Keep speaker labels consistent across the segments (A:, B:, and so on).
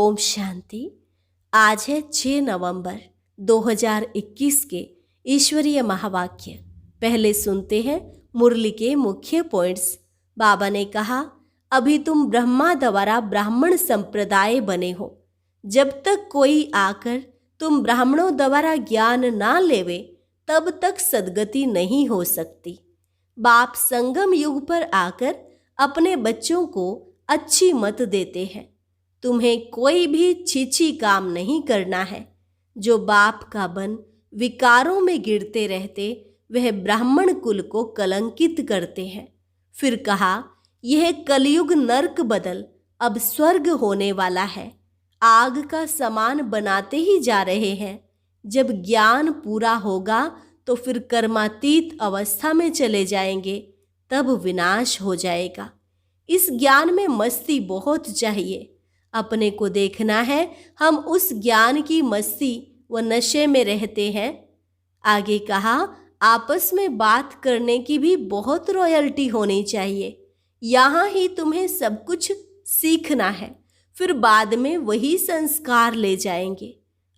A: ओम शांति। आज है 6 नवंबर 2021 के ईश्वरीय महावाक्य। पहले सुनते हैं मुरली के मुख्य पॉइंट्स। बाबा ने कहा, अभी तुम ब्रह्मा द्वारा ब्राह्मण संप्रदाय बने हो। जब तक कोई आकर तुम ब्राह्मणों द्वारा ज्ञान ना लेवे तब तक सद्गति नहीं हो सकती। बाप संगम युग पर आकर अपने बच्चों को अच्छी मत देते हैं। तुम्हें कोई भी छीछी काम नहीं करना है। जो बाप का बन विकारों में गिरते रहते वह ब्राह्मण कुल को कलंकित करते हैं। फिर कहा, यह कलयुग नर्क बदल अब स्वर्ग होने वाला है। आग का समान बनाते ही जा रहे हैं। जब ज्ञान पूरा होगा तो फिर कर्मातीत अवस्था में चले जाएंगे, तब विनाश हो जाएगा। इस ज्ञान में मस्ती बहुत चाहिए। अपने को देखना है, हम उस ज्ञान की मस्ती व नशे में रहते हैं। आगे कहा, आपस में बात करने की भी बहुत रॉयल्टी होनी चाहिए। यहाँ ही तुम्हें सब कुछ सीखना है, फिर बाद में वही संस्कार ले जाएंगे।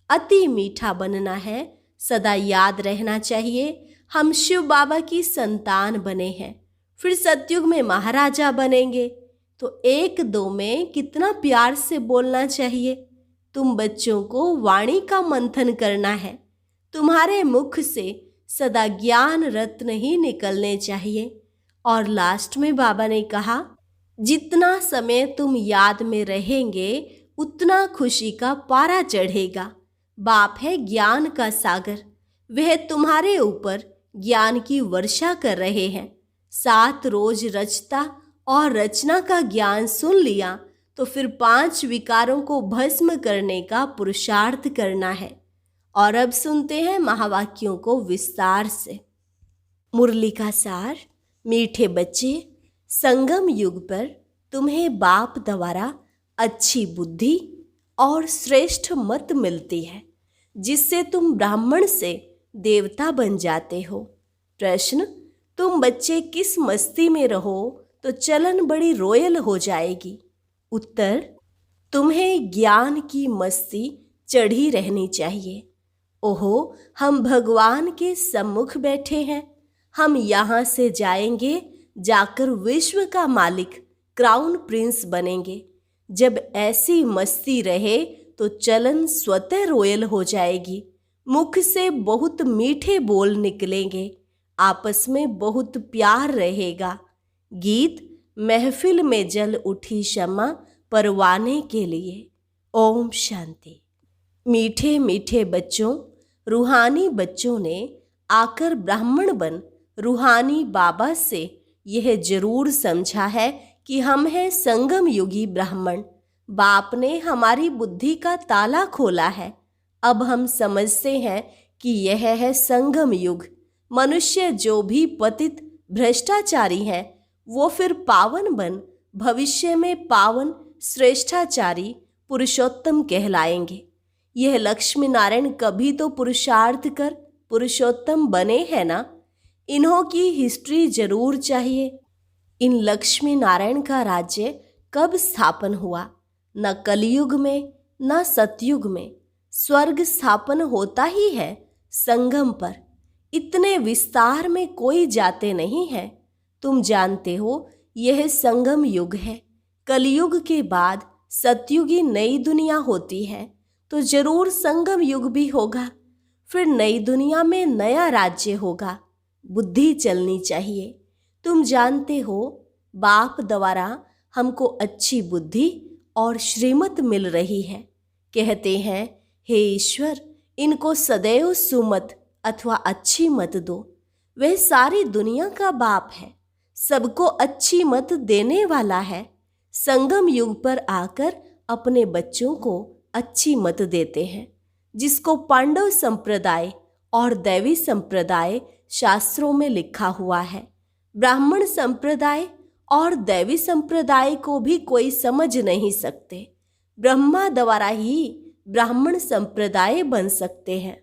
A: अति मीठा बनना है। सदा याद रहना चाहिए, हम शिव बाबा की संतान बने हैं, फिर सतयुग में महाराजा बनेंगे। तो एक दो में कितना प्यार से बोलना चाहिए। तुम बच्चों को वाणी का मंथन करना है। तुम्हारे मुख से सदा ज्ञान रत्न ही निकलने चाहिए। और लास्ट में बाबा ने कहा, जितना समय तुम याद में रहेंगे उतना खुशी का पारा चढ़ेगा। बाप है ज्ञान का सागर, वह तुम्हारे ऊपर ज्ञान की वर्षा कर रहे हैं। 7 रोज रचता और रचना का ज्ञान सुन लिया तो फिर 5 विकारों को भस्म करने का पुरुषार्थ करना है। और अब सुनते हैं महावाक्यों को विस्तार से। मुरली का सार। मीठे बच्चे, संगम युग पर तुम्हें बाप द्वारा अच्छी बुद्धि और श्रेष्ठ मत मिलती है, जिससे तुम ब्राह्मण से देवता बन जाते हो। प्रश्न, तुम बच्चे किस मस्ती में रहो तो चलन बड़ी रोयल हो जाएगी। उत्तर, तुम्हें ज्ञान की मस्ती चढ़ी रहनी चाहिए। ओहो, हम भगवान के सम्मुख बैठे हैं। हम यहाँ से जाएंगे, जाकर विश्व का मालिक क्राउन प्रिंस बनेंगे। जब ऐसी मस्ती रहे तो चलन स्वतः रोयल हो जाएगी। मुख से बहुत मीठे बोल निकलेंगे। आपस में बहुत प्यार रहेगा। गीत, महफिल में जल उठी शम्मा परवाने के लिए। ओम शांति। मीठे मीठे बच्चों, रूहानी बच्चों ने आकर ब्राह्मण बन रूहानी बाबा से यह जरूर समझा है कि हम हैं संगम युगी ब्राह्मण। बाप ने हमारी बुद्धि का ताला खोला है। अब हम समझते हैं कि यह है संगम युग। मनुष्य जो भी पतित भ्रष्टाचारी हैं, वो फिर पावन बन भविष्य में पावन श्रेष्ठाचारी पुरुषोत्तम कहलाएंगे। यह लक्ष्मी नारायण कभी तो पुरुषार्थ कर पुरुषोत्तम बने हैं ना। इन्हों की हिस्ट्री जरूर चाहिए। इन लक्ष्मी नारायण का राज्य कब स्थापन हुआ? न कलयुग में न सतयुग में। स्वर्ग स्थापन होता ही है संगम पर। इतने विस्तार में कोई जाते नहीं है। तुम जानते हो यह संगम युग है। कलयुग के बाद सतयुगी नई दुनिया होती है, तो जरूर संगम युग भी होगा। फिर नई दुनिया में नया राज्य होगा। बुद्धि चलनी चाहिए। तुम जानते हो बाप द्वारा हमको अच्छी बुद्धि और श्रीमत मिल रही है। कहते हैं, हे ईश्वर, इनको सदैव सुमत अथवा अच्छी मत दो। वह सारी दुनिया का बाप है, सबको अच्छी मत देने वाला है। संगम युग पर आकर अपने बच्चों को अच्छी मत देते हैं, जिसको पांडव संप्रदाय और दैवी संप्रदाय शास्त्रों में लिखा हुआ है। ब्राह्मण संप्रदाय और दैवी संप्रदाय को भी कोई समझ नहीं सकते। ब्रह्मा द्वारा ही ब्राह्मण संप्रदाय बन सकते हैं।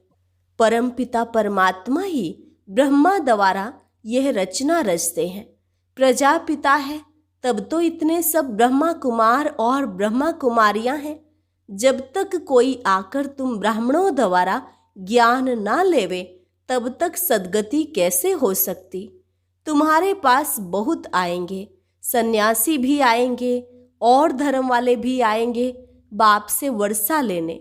A: परमपिता परमात्मा ही ब्रह्मा द्वारा यह रचना रचते हैं। प्रजापिता है, तब तो इतने सब ब्रह्मा कुमार और ब्रह्मा कुमारियां हैं। जब तक कोई आकर तुम ब्राह्मणों द्वारा ज्ञान ना लेवे तब तक सद्गति कैसे हो सकती। तुम्हारे पास बहुत आएंगे, सन्यासी भी आएंगे और धर्म वाले भी आएंगे बाप से वर्षा लेने।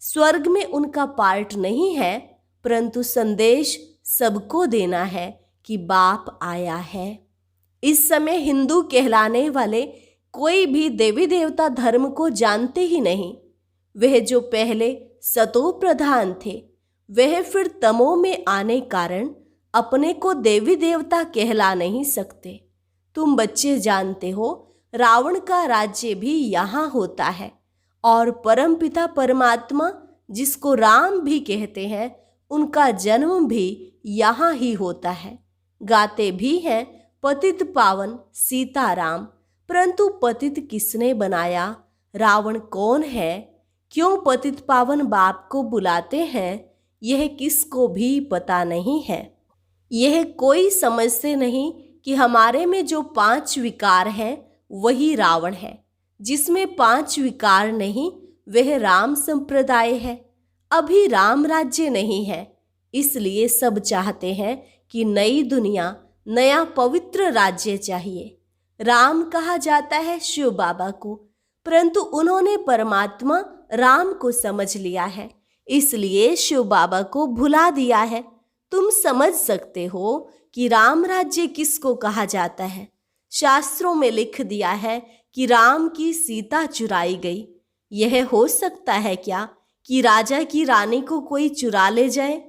A: स्वर्ग में उनका पार्ट नहीं है, परंतु संदेश सबको देना है कि बाप आया है। इस समय हिंदू कहलाने वाले कोई भी देवी देवता धर्म को जानते ही नहीं। वह जो पहले सतो प्रधान थे वह फिर तमो में आने कारण अपने को देवी देवता कहला नहीं सकते। तुम बच्चे जानते हो रावण का राज्य भी यहाँ होता है और परमपिता परमात्मा जिसको राम भी कहते हैं उनका जन्म भी यहाँ ही होता है। गाते भी हैं पतित पावन सीताराम, परंतु पतित किसने बनाया, रावण कौन है, क्यों पतित पावन बाप को बुलाते हैं, यह किसको भी पता नहीं है। यह कोई समझते नहीं कि हमारे में जो 5 विकार हैं वही रावण है। जिसमें 5 विकार नहीं वह राम संप्रदाय है। अभी राम राज्य नहीं है, इसलिए सब चाहते हैं कि नई दुनिया, नया पवित्र राज्य चाहिए। राम कहा जाता है शिव बाबा को, परंतु उन्होंने परमात्मा राम को समझ लिया है, इसलिए शिव बाबा को भुला दिया है। तुम समझ सकते हो कि राम राज्य किसको कहा जाता है। शास्त्रों में लिख दिया है कि राम की सीता चुराई गई। यह हो सकता है क्या कि राजा की रानी को कोई चुरा ले जाए।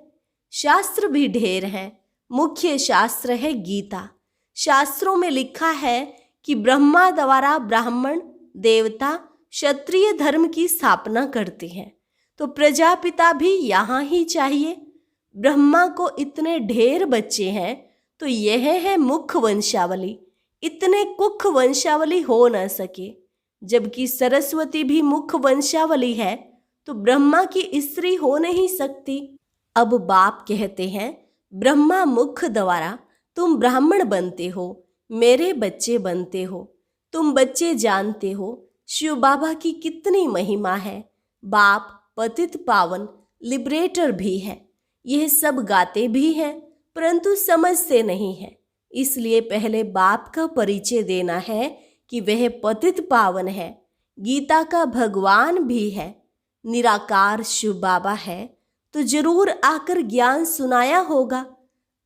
A: शास्त्र भी ढेर हैं। मुख्य शास्त्र है गीता। शास्त्रों में लिखा है कि ब्रह्मा द्वारा ब्राह्मण, देवता, क्षत्रिय धर्म की स्थापना करते हैं, तो प्रजापिता भी यहाँ ही चाहिए। ब्रह्मा को इतने ढेर बच्चे हैं तो यह है मुख्य वंशावली। इतने कुख वंशावली हो न सके। जबकि सरस्वती भी मुख्य वंशावली है तो ब्रह्मा की स्त्री हो नहीं सकती। अब बाप कहते हैं ब्रह्मा मुख द्वारा तुम ब्राह्मण बनते हो, मेरे बच्चे बनते हो। तुम बच्चे जानते हो शिव बाबा की कितनी महिमा है। बाप पतित पावन लिबरेटर भी है। यह सब गाते भी हैं, परंतु समझते नहीं है। इसलिए पहले बाप का परिचय देना है कि वह पतित पावन है, गीता का भगवान भी है, निराकार शिव बाबा है, तो जरूर आकर ज्ञान सुनाया होगा।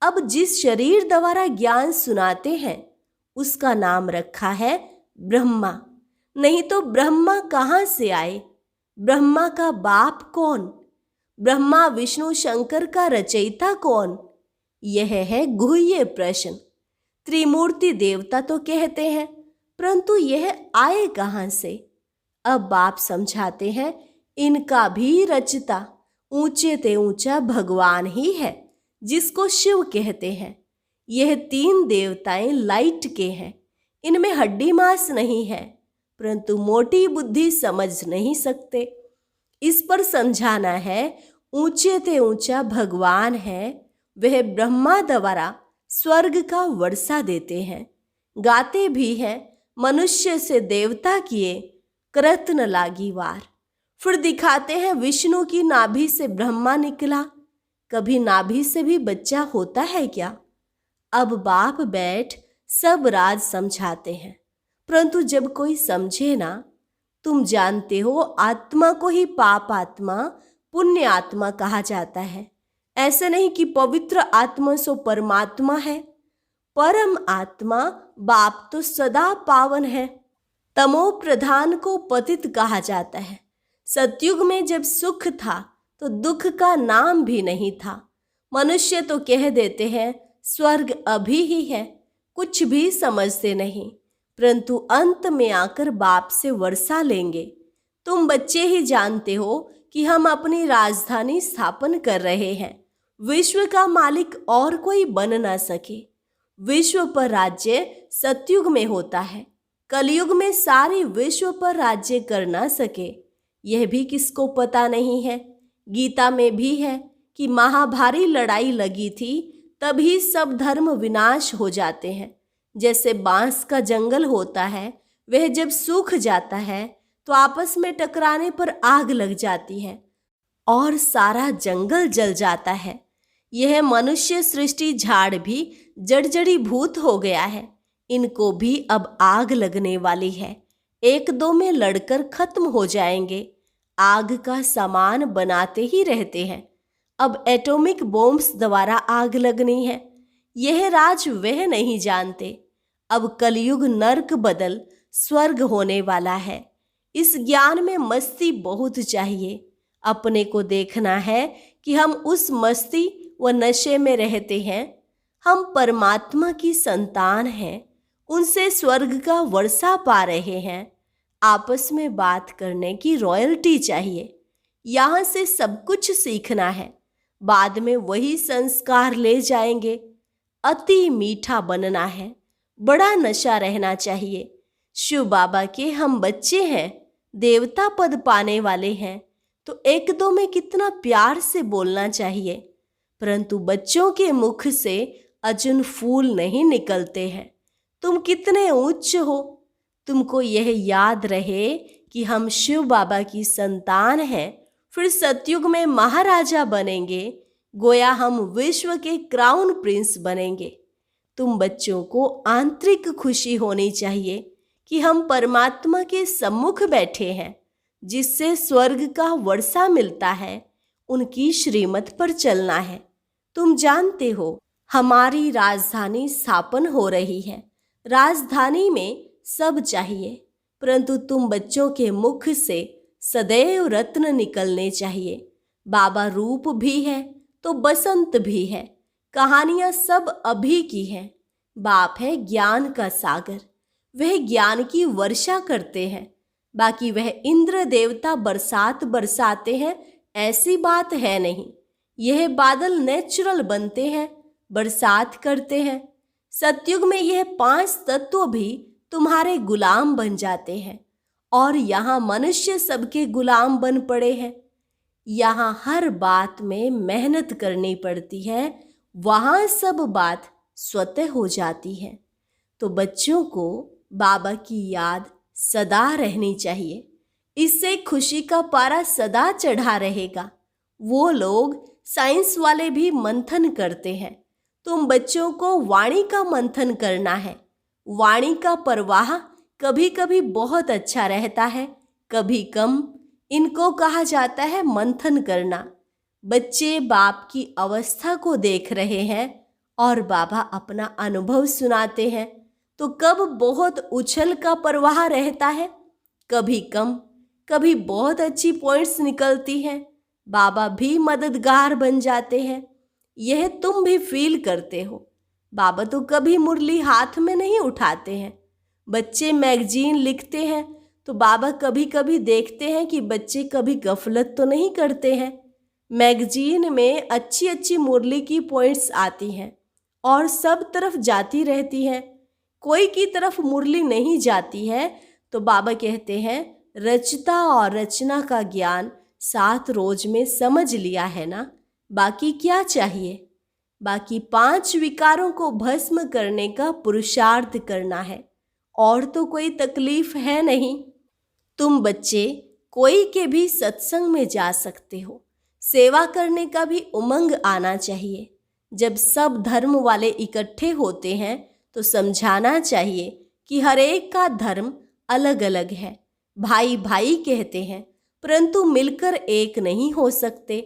A: अब जिस शरीर द्वारा ज्ञान सुनाते हैं उसका नाम रखा है ब्रह्मा। नहीं तो ब्रह्मा कहाँ से आए? ब्रह्मा का बाप कौन? ब्रह्मा विष्णु शंकर का रचयिता कौन? यह है गुह्य प्रश्न। त्रिमूर्ति देवता तो कहते हैं, परंतु यह आए कहाँ से? अब बाप समझाते हैं इनका भी रचता ऊंचे ते ऊंचा भगवान ही है, जिसको शिव कहते हैं। यह 3 देवताएं लाइट के हैं। इनमें हड्डी मांस नहीं है, परंतु मोटी बुद्धि समझ नहीं सकते। इस पर समझाना है ऊंचे ते ऊंचा भगवान है, वह ब्रह्मा द्वारा स्वर्ग का वर्षा देते हैं। गाते भी हैं मनुष्य से देवता किए, करत न लागी वार। फिर दिखाते हैं विष्णु की नाभि से ब्रह्मा निकला। कभी नाभि से भी बच्चा होता है क्या? अब बाप बैठ सब राज समझाते हैं, परंतु जब कोई समझे ना, तुम जानते हो आत्मा को ही पाप आत्मा, पुण्य आत्मा कहा जाता है। ऐसे नहीं कि पवित्र आत्मा सो परमात्मा है। परम आत्मा बाप तो सदा पावन है। तमो प्रधान को पतित कहा जाता है। सतयुग में जब सुख था तो दुख का नाम भी नहीं था। मनुष्य तो कह देते हैं स्वर्ग अभी ही है, कुछ भी समझते नहीं, परंतु अंत में आकर बाप से वर्षा लेंगे। तुम बच्चे ही जानते हो कि हम अपनी राजधानी स्थापन कर रहे हैं। विश्व का मालिक और कोई बन ना सके। विश्व पर राज्य सतयुग में होता है, कलयुग में सारी विश्व पर राज्य कर ना सके, यह भी किसको पता नहीं है। गीता में भी है कि महाभारी लड़ाई लगी थी, तभी सब धर्म विनाश हो जाते हैं। जैसे बांस का जंगल होता है, वह जब सूख जाता है तो आपस में टकराने पर आग लग जाती है और सारा जंगल जल जाता है। यह मनुष्य सृष्टि झाड़ भी जड़जड़ी भूत हो गया है। इनको भी अब आग लगने वाली है। एक दो में लड़कर खत्म हो जाएंगे। आग का सामान बनाते ही रहते हैं। अब एटॉमिक बॉम्ब्स द्वारा आग लगनी है। यह राज वह नहीं जानते। अब कलयुग नर्क बदल स्वर्ग होने वाला है। इस ज्ञान में मस्ती बहुत चाहिए। अपने को देखना है कि हम उस मस्ती व नशे में रहते हैं। हम परमात्मा की संतान हैं। उनसे स्वर्ग का वर्षा पा रहे हैं। आपस में बात करने की रॉयल्टी चाहिए। यहाँ से सब कुछ सीखना है। बाद में वही संस्कार ले जाएंगे। अति मीठा बनना है। बड़ा नशा रहना चाहिए। शिव बाबा के हम बच्चे हैं, देवता पद पाने वाले हैं, तो एक दो में कितना प्यार से बोलना चाहिए। परंतु बच्चों के मुख से अर्जुन फूल नहीं निकलते हैं। तुम कितने उच्च हो। तुमको यह याद रहे कि हम शिव बाबा की संतान हैं। फिर सतयुग में महाराजा बनेंगे। गोया हम विश्व के क्राउन प्रिंस बनेंगे। तुम बच्चों को आंतरिक खुशी होनी चाहिए कि हम परमात्मा के सम्मुख बैठे हैं, जिससे स्वर्ग का वर्षा मिलता है। उनकी श्रीमत पर चलना है। तुम जानते हो हमारी राजधानी स्थापन हो रही है। राजधानी में सब चाहिए, परंतु तुम बच्चों के मुख से सदैव रत्न निकलने चाहिए। बाबा रूप भी है तो बसंत भी है। कहानियां सब अभी की हैं। बाप है ज्ञान का सागर। वह ज्ञान की वर्षा करते हैं। बाकी वह इंद्र देवता बरसात बरसाते हैं, ऐसी बात है नहीं। यह बादल नेचुरल बनते हैं, बरसात करते हैं। सतयुग में यह 5 तत्व भी तुम्हारे गुलाम बन जाते हैं। और यहाँ मनुष्य सबके गुलाम बन पड़े हैं। यहाँ हर बात में मेहनत करनी पड़ती है। वहाँ सब बात स्वतः हो जाती है। तो बच्चों को बाबा की याद सदा रहनी चाहिए। इससे खुशी का पारा सदा चढ़ा रहेगा। वो लोग साइंस वाले भी मंथन करते हैं। तुम बच्चों को वाणी का मंथन करना है। वाणी का प्रवाह कभी कभी बहुत अच्छा रहता है, कभी कम। इनको कहा जाता है मंथन करना। बच्चे बाप की अवस्था को देख रहे हैं और बाबा अपना अनुभव सुनाते हैं। तो कब बहुत उछल का प्रवाह रहता है, कभी कम, कभी बहुत अच्छी पॉइंट्स निकलती हैं। बाबा भी मददगार बन जाते हैं। यह तुम भी फील करते हो। बाबा तो कभी मुरली हाथ में नहीं उठाते हैं। बच्चे मैगजीन लिखते हैं तो बाबा कभी कभी देखते हैं कि बच्चे कभी गफलत तो नहीं करते हैं। मैगजीन में अच्छी अच्छी मुरली की पॉइंट्स आती हैं और सब तरफ जाती रहती हैं। कोई की तरफ मुरली नहीं जाती है तो बाबा कहते हैं रचता और रचना का ज्ञान 7 रोज में समझ लिया है ना, बाकी क्या चाहिए। बाकी 5 विकारों को भस्म करने का पुरुषार्थ करना है और तो कोई तकलीफ है नहीं। तुम बच्चे कोई के भी सत्संग में जा सकते हो। सेवा करने का भी उमंग आना चाहिए। जब सब धर्म वाले इकट्ठे होते हैं तो समझाना चाहिए कि हर एक का धर्म अलग अलग है। भाई भाई कहते हैं परंतु मिलकर एक नहीं हो सकते।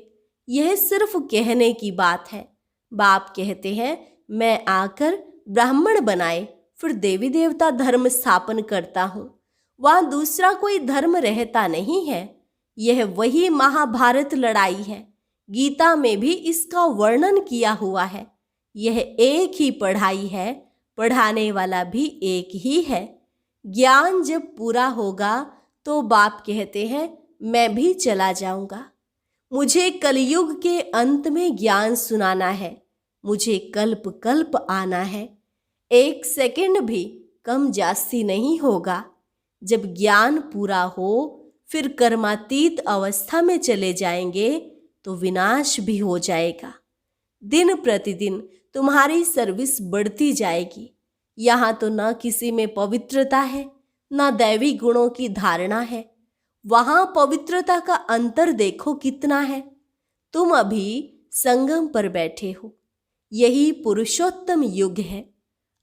A: यह सिर्फ कहने की बात है। बाप कहते हैं मैं आकर ब्राह्मण बनाए फिर देवी देवता धर्म स्थापन करता हूँ। वहाँ दूसरा कोई धर्म रहता नहीं है। यह वही महाभारत लड़ाई है। गीता में भी इसका वर्णन किया हुआ है। यह एक ही पढ़ाई है, पढ़ाने वाला भी एक ही है। ज्ञान जब पूरा होगा तो बाप कहते हैं मैं भी चला जाऊंगा। मुझे कलयुग के अंत में ज्ञान सुनाना है। मुझे कल्प कल्प आना है। 1 सेकंड भी कम जास्ती नहीं होगा। जब ज्ञान पूरा हो फिर कर्मातीत अवस्था में चले जाएंगे तो विनाश भी हो जाएगा। दिन प्रतिदिन तुम्हारी सर्विस बढ़ती जाएगी। यहाँ तो न किसी में पवित्रता है, न दैवी गुणों की धारणा है। वहां पवित्रता का अंतर देखो कितना है। तुम अभी संगम पर बैठे हो। यही पुरुषोत्तम युग है।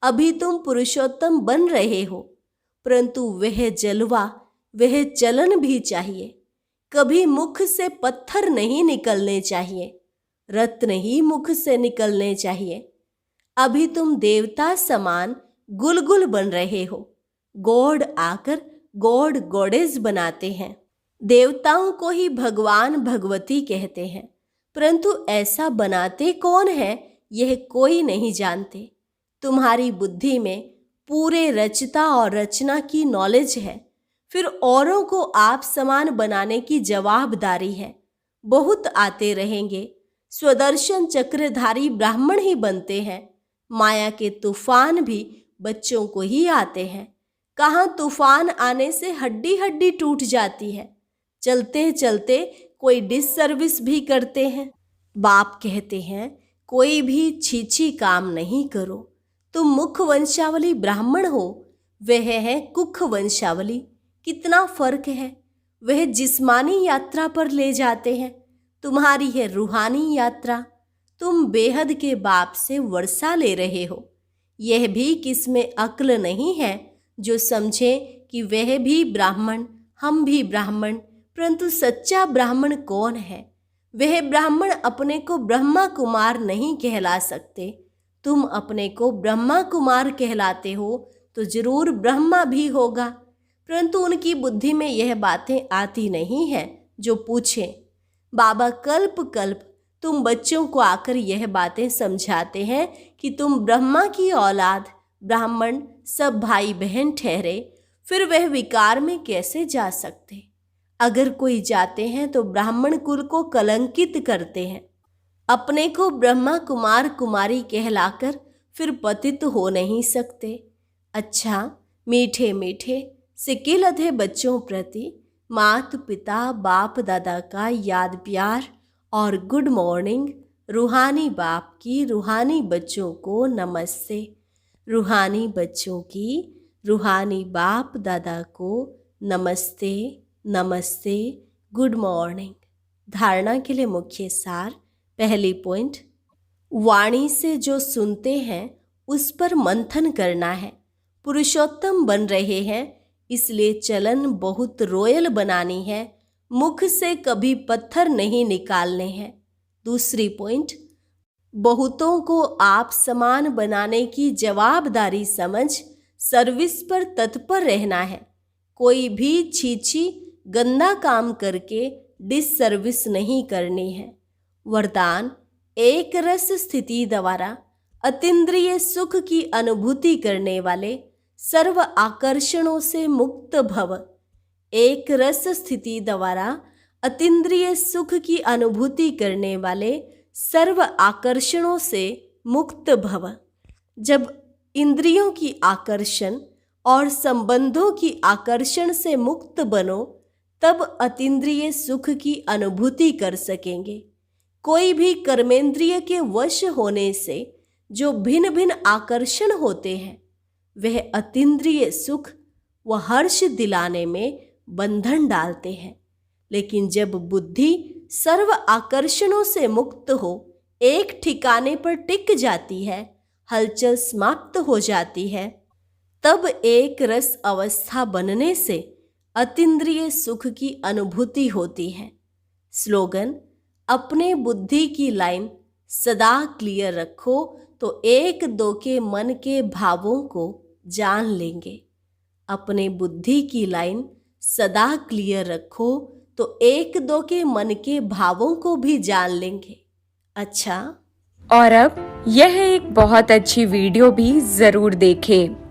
A: अभी तुम पुरुषोत्तम बन रहे हो, परंतु वह जलवा, वह चलन भी चाहिए। कभी मुख से पत्थर नहीं निकलने चाहिए, रत्न ही मुख से निकलने चाहिए। अभी तुम देवता समान गुलगुल बन रहे हो। गॉड आकर गॉड गॉडेस बनाते हैं। देवताओं को ही भगवान भगवती कहते हैं, परंतु ऐसा बनाते कौन है यह कोई नहीं जानते। तुम्हारी बुद्धि में पूरे रचता और रचना की नॉलेज है, फिर औरों को आप समान बनाने की जवाबदारी है। बहुत आते रहेंगे, स्वदर्शन चक्रधारी ब्राह्मण ही बनते हैं। माया के तूफान भी बच्चों को ही आते हैं। कहाँ तूफान आने से हड्डी हड्डी टूट जाती है। चलते चलते कोई डिससर्विस भी करते हैं। बाप कहते हैं कोई भी छीछी काम नहीं करो। तुम मुख वंशावली ब्राह्मण हो, वह है कुख वंशावली। कितना फर्क है। वह जिस्मानी यात्रा पर ले जाते हैं, तुम्हारी है रूहानी यात्रा। तुम बेहद के बाप से वर्षा ले रहे हो। यह भी किसमें अक्ल नहीं है जो समझे कि वह भी ब्राह्मण, हम भी ब्राह्मण, परंतु सच्चा ब्राह्मण कौन है? वह ब्राह्मण अपने को ब्रह्मा कुमार नहीं कहला सकते। तुम अपने को ब्रह्मा कुमार कहलाते हो तो जरूर ब्रह्मा भी होगा, परंतु उनकी बुद्धि में यह बातें आती नहीं है जो पूछे। बाबा कल्प कल्प तुम बच्चों को आकर यह बातें समझाते हैं कि तुम ब्रह्मा की औलाद, ब्राह्मण सब भाई बहन ठहरे, फिर वह विकार में कैसे जा सकते? अगर कोई जाते हैं तो ब्राह्मण कुल को कलंकित करते हैं। अपने को ब्रह्मा कुमार कुमारी कहलाकर फिर पतित हो नहीं सकते। अच्छा, मीठे मीठे सिकिलधे बच्चों प्रति मात पिता बाप दादा का याद प्यार और गुड मॉर्निंग। रूहानी बाप की रूहानी बच्चों को नमस्ते। रूहानी बच्चों की रूहानी बाप दादा को नमस्ते नमस्ते, गुड मॉर्निंग। धारणा के लिए मुख्य सार। पहली पॉइंट, वाणी से जो सुनते हैं उस पर मंथन करना है। पुरुषोत्तम बन रहे हैं, इसलिए चलन बहुत रॉयल बनानी है। मुख से कभी पत्थर नहीं निकालने हैं। दूसरी पॉइंट, बहुतों को आप समान बनाने की जवाबदारी समझ सर्विस पर तत्पर रहना है। कोई भी छीछी गंदा काम करके डिससर्विस नहीं करनी है। वरदान, एक रस स्थिति द्वारा अतीन्द्रिय सुख की अनुभूति करने वाले सर्व आकर्षणों से मुक्त भव। एक रस स्थिति द्वारा अतीन्द्रिय सुख की अनुभूति करने वाले सर्व आकर्षणों से मुक्त भव। जब इंद्रियों की आकर्षण और संबंधों की आकर्षण से मुक्त बनो, तब अतीन्द्रिय सुख की अनुभूति कर सकेंगे। कोई भी कर्मेंद्रिय के वश होने से जो भिन्न भिन्न आकर्षण होते हैं, वह अतीन्द्रिय सुख व हर्ष दिलाने में बंधन डालते हैं। लेकिन जब बुद्धि सर्व आकर्षणों से मुक्त हो, एक ठिकाने पर टिक जाती है, हलचल समाप्त हो जाती है, तब एक रस अवस्था बनने से अतीन्द्रिय सुख की अनुभूति होती है। स्लोगन, अपने बुद्धि की लाइन सदा क्लियर रखो तो एक दो के मन के भावों को जान लेंगे। अपने बुद्धि की लाइन सदा क्लियर रखो तो एक दो के मन के भावों को भी जान लेंगे। अच्छा,
B: और अब यह एक बहुत अच्छी वीडियो भी जरूर देखें।